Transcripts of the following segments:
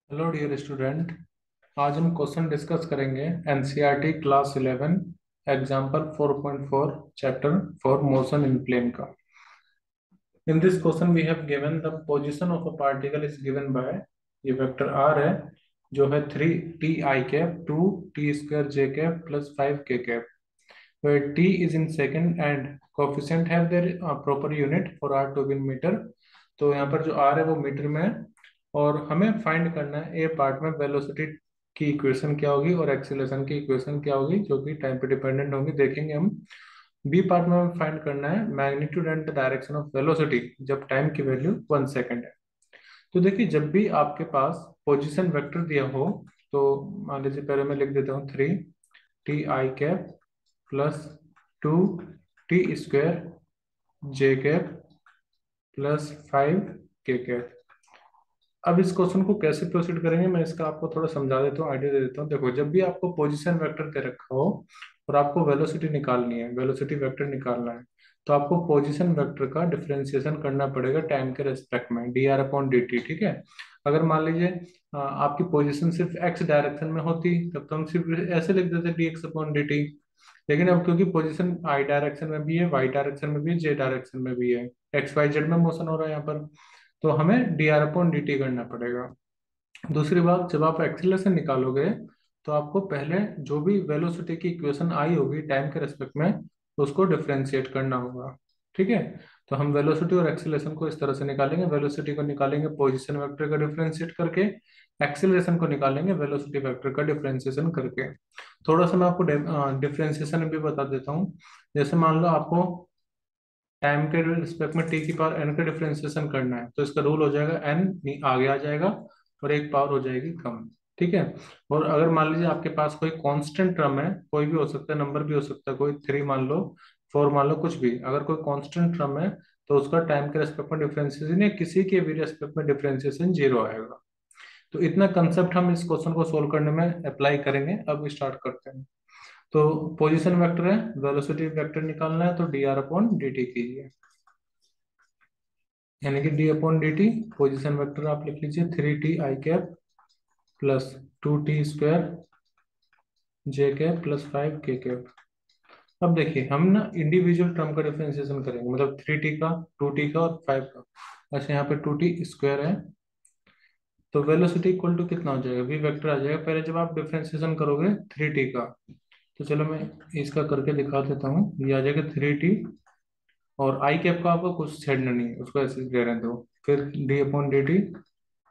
Hello dear student. आज हम question discuss करेंगे NCERT class 11 example 4.4 chapter four motion in plane का। In this question we have given the position of a particle is given by, ये vector R है जो है 3 t i cap 2 t² j cap plus 5 k cap, where t is in second and coefficient have their proper unit for r to be in meter। तो यहाँ पर जो r है वो मीटर में है और हमें फाइंड करना है ए पार्ट में वेलोसिटी की इक्वेशन क्या होगी और एक्सीलरेशन की इक्वेशन क्या होगी जो कि टाइम पे डिपेंडेंट होंगी, देखेंगे हम। बी पार्ट में हमें फाइंड करना है magnitude and the direction of velocity जब टाइम की वैल्यू 1 सेकेंड है। तो देखिए, जब भी आपके पास पोजिशन वेक्टर दिया हो तो मान लीजिए पहले मैं लिख देता हूँ 3 t i cap plus 2 t² j cap plus 5 k cap. अब इस क्वेश्चन को कैसे प्रोसीड करेंगे, मैं इसका आपको थोड़ा समझा देता हूँ, आइडिया दे देता हूँ। देखो, जब भी आपको पोजीशन वेक्टर दे रखा हो और आपको वेलोसिटी निकालनी है, वेलोसिटी वेक्टर निकालना है, तो आपको पोजीशन वेक्टर का डिफरेंशिएशन करना पड़ेगा टाइम के रेस्पेक्ट में, dr/dt। ठीक है। अगर मान लीजिए आपकी पोजीशन सिर्फ एक्स डायरेक्शन में होती तब तो हम सिर्फ ऐसे लिख देते dx/dt। लेकिन अब क्योंकि पोजीशन आई डायरेक्शन में भी है, वाई डायरेक्शन में भी है, जे डायरेक्शन में भी है, एक्स वाई जेड में मोशन हो रहा है यहाँ पर, तो हमें dr/dt करना पड़ेगा। दूसरी बात, जब आप एक्सीलरेशन निकालोगे तो आपको पहले जो भी वेलोसिटी की इक्वेशन आई होगी टाइम के रेस्पेक्ट में उसको डिफरेंशिएट करना होगा। ठीक है। तो हम वेलोसिटी और एक्सीलरेशन को इस तरह से निकालेंगे, वेलोसिटी को निकालेंगे पोजीशन वेक्टर का डिफरेंशिएट करके, एक्सीलरेशन को निकालेंगे वेलोसिटी वेक्टर का डिफरेंशिएशन करके। थोड़ा सा मैं आपको डिफरेंशिएशन भी बता देता हूँ। जैसे मान लो आपको टाइम के रिस्पेक्ट में टी की पावर एन का डिफरेंशिएशन करना है, तो इसका रूल हो जाएगा एन आगे आ जाएगा और एक पावर हो जाएगी कम। ठीक है। और अगर मान लीजिए आपके पास कोई कांस्टेंट टर्म है, कोई भी हो सकता है, नंबर भी हो सकता है, कोई 3 मान लो, 4 मान लो, कुछ भी, अगर कोई कांस्टेंट टर्म है तो उसका टाइम के रेस्पेक्ट में डिफरेंशिएशन या किसी के भी रेस्पेक्ट में डिफरेंशिएशन जीरो आएगा। तो इतना कंसेप्ट हम इस क्वेश्चन को सोल्व करने में अप्लाई करेंगे। अब स्टार्ट करते हैं। तो पोजीशन वेक्टर है, वेलोसिटी वेक्टर निकालना है, तो dr/dt कीजिए, यानी कि d/dt पोजीशन वेक्टर आप लिख लीजिए 3 t i cap plus 2 t² j cap plus 5 k cap. अब देखिए, हम ना इंडिविजुअल टर्म का डिफरेंशिएशन करेंगे, मतलब 3 t का, 2 t का और 5 का। अच्छा, यहाँ पे 2 t² है तो वेलोसिटी इक्वल टू कितना हो जाएगा, v वेक्टर आ जाएगा। पहले जब आप डिफरेंशिएशन करोगे 3 t का, तो चलो मैं इसका करके दिखा देता हूँ। ये आ जाएगा 3 t, और आई कैप का आपको कुछ छेड़ना नहीं है, उसको ऐसे ही रहने दो। फिर d/dt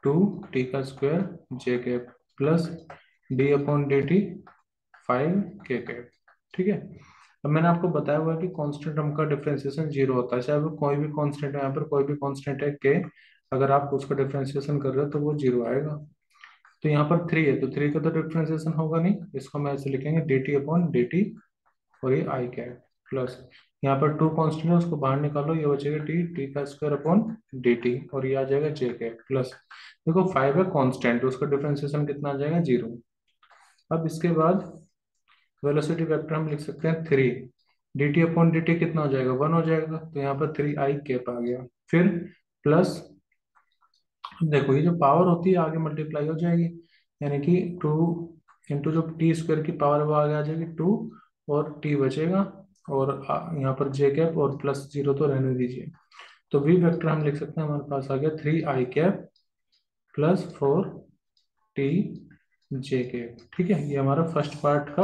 2 t² j cap plus d/dt 5 k cap. ठीक है। अब मैंने आपको बताया हुआ है कि कांस्टेंट टर्म का डिफरेंशिएशन जीरो होता है, चाहे वो कोई भी कांस्टेंट है, यहाँ पर कोई भी कांस्टेंट है के, अगर आप उसका डिफरेंशिएशन कर रहे हो तो वो जीरो आएगा। तो यहाँ पर 3 है तो 3 का तो डिफरेंशिएशन होगा नहीं, इसको हम ऐसे लिखेंगे dt/dt, और ये आई कैप प्लस, यहाँ पर टू कांस्टेंट है उसको बाहर निकालो, ये बचेगा t/2/dt, और ये आ जाएगा जे कैप प्लस, देखो 5 है कांस्टेंट, उसका डिफरेंशिएशन कितना आ जाएगा, जीरो। अब इसके बाद वेलोसिटी वेक्टर हम लिख सकते हैं 3, dt/dt कितना हो जाएगा, 1 हो जाएगा, तो यहाँ पर 3 i कैप आ गया। फिर प्लस, देखो ये जो पावर होती है आगे मल्टीप्लाई हो जाएगी, यानी कि 2 जो t² की पावर है वो आगे आ जाएगी 2, और t बचेगा, और यहाँ पर जे कैप और प्लस जीरो तो रहने दीजिए। तो v वेक्टर हम लिख सकते हैं, हमारे पास आ गया 3 i cap plus 4 t j cap. ठीक है, ये हमारा फर्स्ट पार्ट का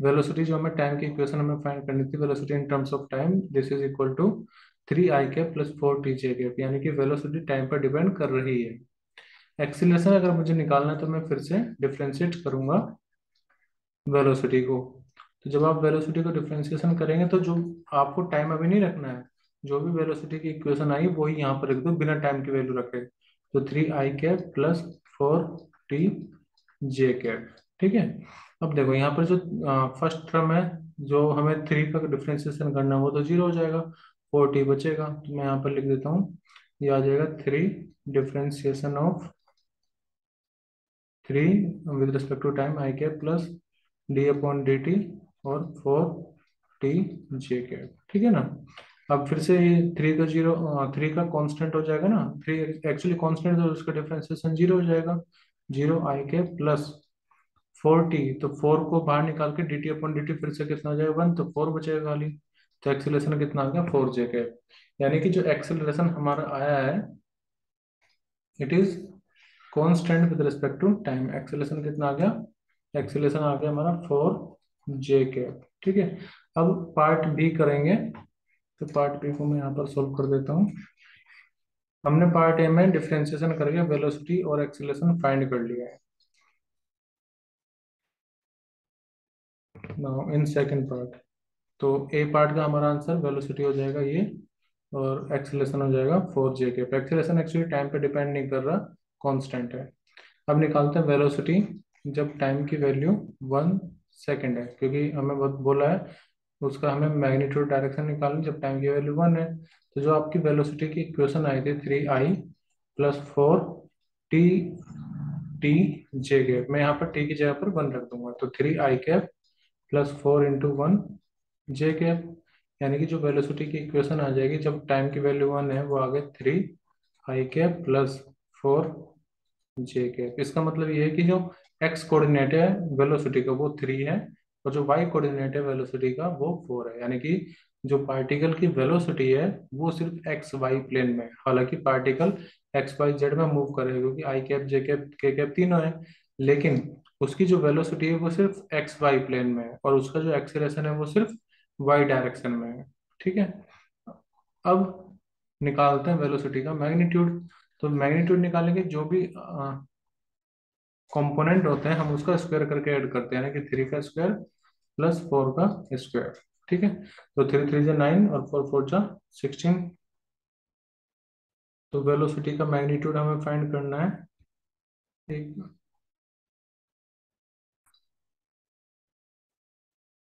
वेलोसिटी, जो हमें टाइम की इक्वेशन हमें फाइंड करनी थी, velocity in terms of time, this is equal to 3 i cap plus 4 t j cap, यानी कि वेलोसिटी टाइम पर डिपेंड कर रही है। एक्सीलरेशन अगर मुझे निकालना है तो मैं फिर से डिफरेंशिएट करूंगा वेलोसिटी को। तो जब आप वेलोसिटी को डिफरेंशिएशन करेंगे तो जो आपको टाइम अभी नहीं रखना है, जो भी वेलोसिटी की इक्वेशन आई वही यहाँ पर रख दो बिना टाइम की वैल्यू रखे। तो 3 i cap plus 4 t j cap. ठीक है। अब देखो यहाँ पर जो फर्स्ट टर्म है, जो हमें 3 का डिफरेंशिएशन करना है वो तो जीरो हो जाएगा, 4 t बचेगा, तो मैं यहाँ पर लिख देता हूँ, ये आ जाएगा 3 differentiation of 3 with respect to time i cap plus d/dt और 4 t j कैप। ठीक है ना। अब फिर से ये 3 का जीरो, 3 का कांस्टेंट हो जाएगा ना, 3 एक्चुअली कांस्टेंट है तो उसका डिफरेंशिएशन जीरो हो जाएगा, 0 i प्लस 4t, तो 4 को बाहर निकाल के dt अपॉन dt फिर से कितना हो जाएगा 1, तो 4 बचेगा खाली। तो एक्सीलरेशन कितना आ गया 4j कैप। यानी कि जो एक्सीलरेशन हमारा आया है it is constant with respect to time. Acceleration कितना आ गया, एक्सीलरेशन आ गया हमारा 4j कैप। ठीक है, अब पार्ट बी करेंगे। तो पार्ट बी को मैं यहाँ पर सोल्व कर देता हूँ। हमने पार्ट ए में डिफरेंशिएशन करके वेलोसिटी और एक्सीलरेशन फाइंड कर लिया है। नाउ इन सेकंड पार्ट, तो ए पार्ट का हमारा आंसर वेलोसिटी हो जाएगा ये, और एक्सीलरेशन हो जाएगा 4j के। एक्सीलरेशन एक्चुअली टाइम पे डिपेंड नहीं कर रहा, कांस्टेंट है। अब निकालते हैं वेलोसिटी जब टाइम की वैल्यू 1 सेकेंड है, क्योंकि हमें बहुत बोला है उसका हमें मैग्नीट्यूड डायरेक्शन निकालनी जब टाइम की वैल्यू 1 है। तो जो आपकी वेलोसिटी की इक्वेशन आई थी 3i + 4t j कैप, मैं यहाँ पर टी की जगह पर 1 रख दूंगा, तो 3i कैप + 4 × 1 j कैप। यानी कि जो वेलोसिटी की इक्वेशन आ जाएगी जब टाइम की वैल्यू 1 है वो आ गया 3i कैप + 4j कैप। इसका मतलब ये है कि जो एक्स कोऑर्डिनेट है वेलोसिटी का वो 3 है, और जो वाई कोऑर्डिनेट है वेलोसिटी का वो 4 है। यानी कि जो पार्टिकल की वेलोसिटी है वो सिर्फ एक्स वाई प्लेन में है। हालांकि पार्टिकल एक्स वाई जेड में मूव करेगा क्योंकि आई कैप जे कैप के कैप तीनों है, लेकिन उसकी जो वेलोसिटी है वो सिर्फ एक्स वाई प्लेन में है, और उसका जो एक्सीलरेशन है वो सिर्फ वाई डायरेक्शन में है। ठीक है, अब निकालते हैं वेलोसिटी का मैग्नीट्यूड। तो मैग्नीट्यूड निकालेंगे, जो भी कंपोनेंट होते हैं हम उसका स्क्वायर करके ऐड करते हैं, यानी कि 3 का स्क्वायर + 4 का स्क्वायर। ठीक है, तो 3 3 जा 9 और 4 4 जा 16। तो वेलोसिटी का मैग्नीट्यूड हमें फाइंड करना है। ठीक,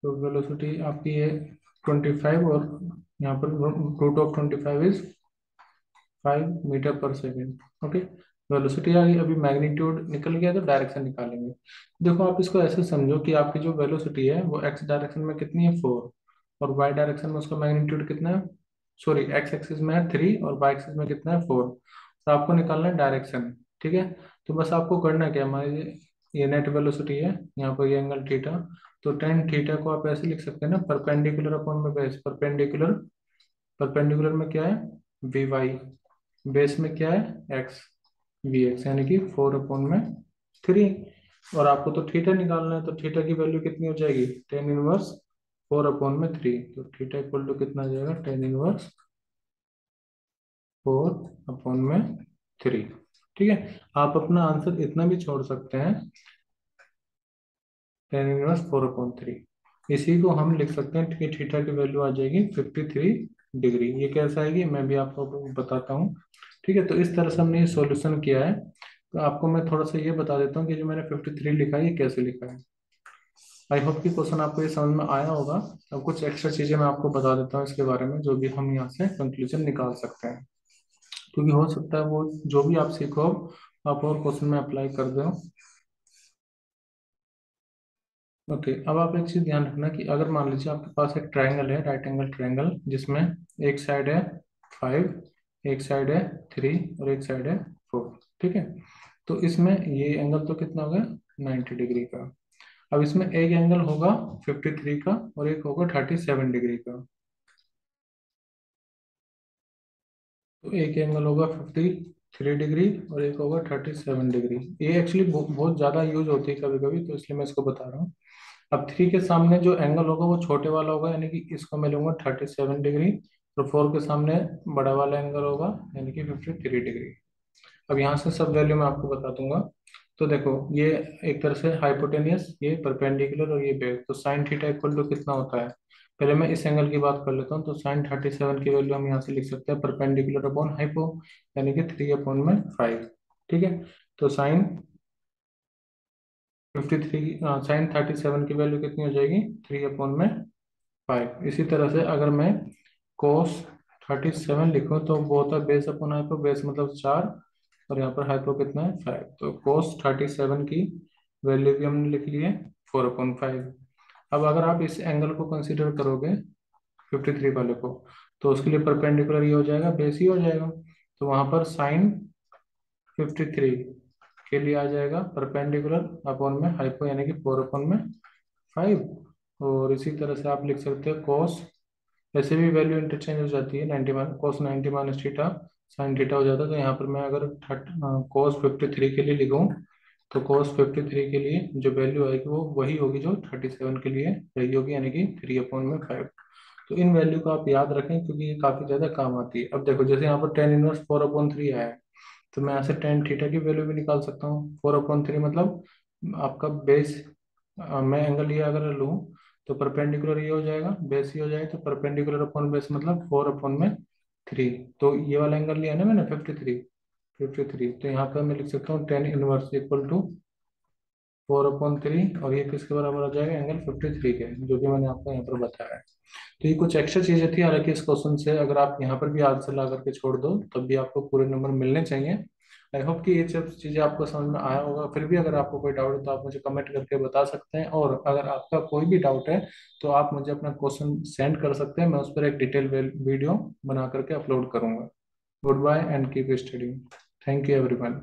तो वेलोसिटी आपकी है 25, और यहाँ पर √25 = 5 मीटर पर सेकेंड। ओके, वेलोसिटी आ गई। अभी मैग्नीट्यूड निकल गया तो डायरेक्शन निकालेंगे। देखो आप इसको ऐसे समझो कि आपकी जो वेलोसिटी है वो एक्स डायरेक्शन में कितनी है 4, और वाई डायरेक्शन में उसका मैग्नीट्यूड कितना है, सॉरी एक्स एक्सिस में है 3 और वाई एक्सिस में कितना है 4। तो आपको निकालना है डायरेक्शन। ठीक है, तो बस आपको करना क्या, हमारे ये नेट वेलोसिटी है, यहाँ पर ये एंगल थीटा, तो टेन थीटा को आप ऐसे लिख सकते हैं ना, परपेंडिकुलर अपॉन में बेस। परपेंडिकुलर, परपेंडिकुलर में क्या है वी वाई, बेस में क्या है एक्स वी एक्स, यानी कि 4/3। और आपको तो थीटा निकालना है, तो थीटा की वैल्यू कितनी हो जाएगी, tan−1 4/3। तो थीटा इक्वल टू कितना आ जाएगा, tan−1 4/3। ठीक है, आप अपना आंसर इतना भी छोड़ सकते हैं, tan−1 4/3। इसी को हम लिख सकते हैं कि थीटा की वैल्यू आ जाएगी 53 डिग्री। ये कैसा आएगी मैं भी आपको बताता हूँ। ठीक है, तो इस तरह से हमने ये सॉल्यूशन किया है। तो आपको मैं थोड़ा सा ये बता देता हूँ कि जो मैंने 53 लिखा है ये कैसे लिखा है। आई होप कि क्वेश्चन आपको ये समझ में आया होगा। अब कुछ एक्स्ट्रा चीजें मैं आपको बता देता हूँ इसके बारे में, जो भी हम यहाँ से कंक्लूजन निकाल सकते हैं, क्योंकि हो सकता है वो जो भी आप सीखो आप और क्वेश्चन में अप्लाई कर दो। ओके, अब आप एक चीज ध्यान रखना कि अगर मान लीजिए आपके पास एक ट्रायंगल है, राइट एंगल ट्रायंगल, जिसमें एक साइड है 5, एक साइड है 3 और एक साइड है 4। ठीक है, तो इसमें ये एंगल तो कितना होगा 90 डिग्री का। अब इसमें एक एंगल होगा 53 का और एक होगा 37 डिग्री का। तो एक एंगल होगा 53 डिग्री और एक होगा 37 डिग्री। ये एक्चुअली बहुत ज़्यादा यूज होती है कभी कभी, तो इसलिए मैं इसको बता रहा हूँ। अब 3 के सामने जो एंगल होगा वो छोटे वाला होगा, यानी कि इसको मैं लूंगा 37 डिग्री, और 4 के सामने बड़ा वाला एंगल होगा यानी कि 53 डिग्री। अब यहाँ से सब वैल्यू मैं आपको बता दूंगा। तो देखो ये एक तरह से हाइपोटेनियस, ये परपेंडिकुलर और ये बेस, तो साइन थीटा इक्वल टू कितना होता है। पहले मैं इस एंगल की बात कर लेता हूँ, तो साइन 37 की वैल्यू हम यहाँ से लिख सकते हैं परपेंडिकुलर अपॉन हाइपो, यानी कि 3/5। ठीक है, तो साइन 53, साइन 37 की वैल्यू कितनी हो जाएगी 3/5। इसी तरह से अगर मैं कोस 37 लिखूं तो वो होता है बेस अपॉन हाइपो, बेस मतलब 4, और यहाँ पर हाइपो कितना है 5। तो कोस 37 की वैल्यू भी हमने लिख ली है 4/5। अब अगर आप इस एंगल को कंसीडर करोगे 53 वाले को, तो उसके लिए परपेंडिकुलर ये हो जाएगा, बेस ही हो जाएगा। तो वहां पर साइन 53 के लिए आ जाएगा परपेंडिकुलर अपॉन में हाइपो यानी कि 4/5। और इसी तरह से आप लिख सकते हो कॉस, वैसे भी वैल्यू इंटरचेंज हो जाती है, 91 cos 90 minus theta sine theta हो जाता है। तो यहाँ पर मैं अगर कॉस 53 के लिए लिखूँ तो कॉस 53 के लिए जो वैल्यू आएगी वो वही होगी जो 37 के लिए रही होगी, यानी कि 3/5। तो इन वैल्यू को आप याद रखें क्योंकि ये काफ़ी ज़्यादा काम आती है। अब देखो जैसे यहाँ पर टेन इनवर्स 4/3 आया है, तो मैं यहाँ से टेन थीटा की वैल्यू भी निकाल सकता हूँ। 4/3 मतलब आपका बेस, मैं एंगल ये अगर लूँ तो परपेंडिकुलर ये हो जाएगा, बेस ये हो जाएगा, तो परपेंडिकुलर अपॉन बेस मतलब 4/3। तो ये वाला एंगल लिया ना मैंने 53, तो यहाँ पर मैं लिख सकता हूँ टेन इनवर्स इक्वल टू 4/3, और ये किसके बराबर हो जाएगा, एंगल 53 के, जो कि मैंने आपको यहाँ पर बताया है। तो ये कुछ एक्स्ट्रा चीजें थी, हालांकि इस क्वेश्चन से अगर आप यहाँ पर भी आंसर ला करके छोड़ दो तब भी आपको पूरे नंबर मिलने चाहिए। आई होप कि ये सब चीजें आपको समझ में आया होगा। फिर भी अगर आपको कोई डाउट है तो आप मुझे कमेंट करके बता सकते हैं, और अगर आपका कोई भी डाउट है तो आप मुझे अपना क्वेश्चन सेंड कर सकते हैं, मैं उस पर एक डिटेल वीडियो बना करके अपलोड करूंगा। Good bye and keep studying. Thank you everyone.